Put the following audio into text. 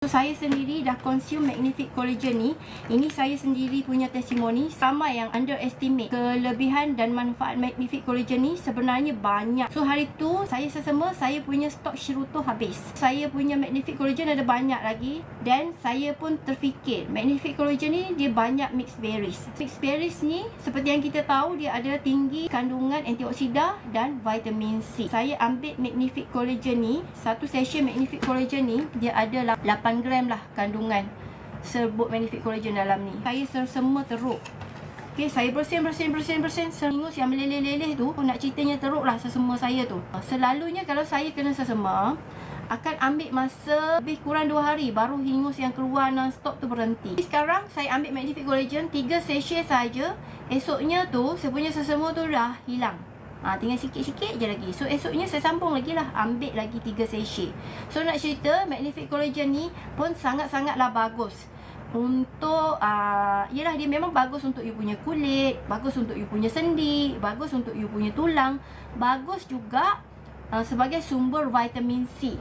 So, saya sendiri dah consume Magnific Collagen ni. Ini saya sendiri punya testimoni. Sama yang underestimate kelebihan dan manfaat Magnific Collagen ni sebenarnya banyak. So, hari tu saya sesama saya punya stok Shirutto habis. Saya punya Magnific Collagen ada banyak lagi. Dan saya pun terfikir Magnific Collagen ni dia banyak mixed berries. Mixed berries ni seperti yang kita tahu dia ada tinggi kandungan antioksida dan vitamin C. Saya ambil Magnific Collagen ni, satu sachet Magnific Collagen ni dia ada 8 gram lah kandungan serbuk Magnific Collagen dalam ni. Saya semua teruk. Okay, saya bersin. Seringus yang meleleh-leleh tu, nak ceritanya teruk lah sesama saya tu. Selalunya kalau saya kena sesama, akan ambil masa lebih kurang 2 hari baru hingus yang keluar non-stop tu berhenti. Sekarang saya ambil Magnific Collagen 3 sachet saja. Esoknya tu saya punya sesama tu dah hilang. Tinggal sikit-sikit je lagi. So esoknya saya sambung lagi lah, ambil lagi 3 sachet. So nak cerita Magnific Collagen ni pun sangat-sangatlah bagus untuk yelah, dia memang bagus untuk you punya kulit, bagus untuk you punya sendi, bagus untuk you punya tulang, bagus juga sebagai sumber vitamin C.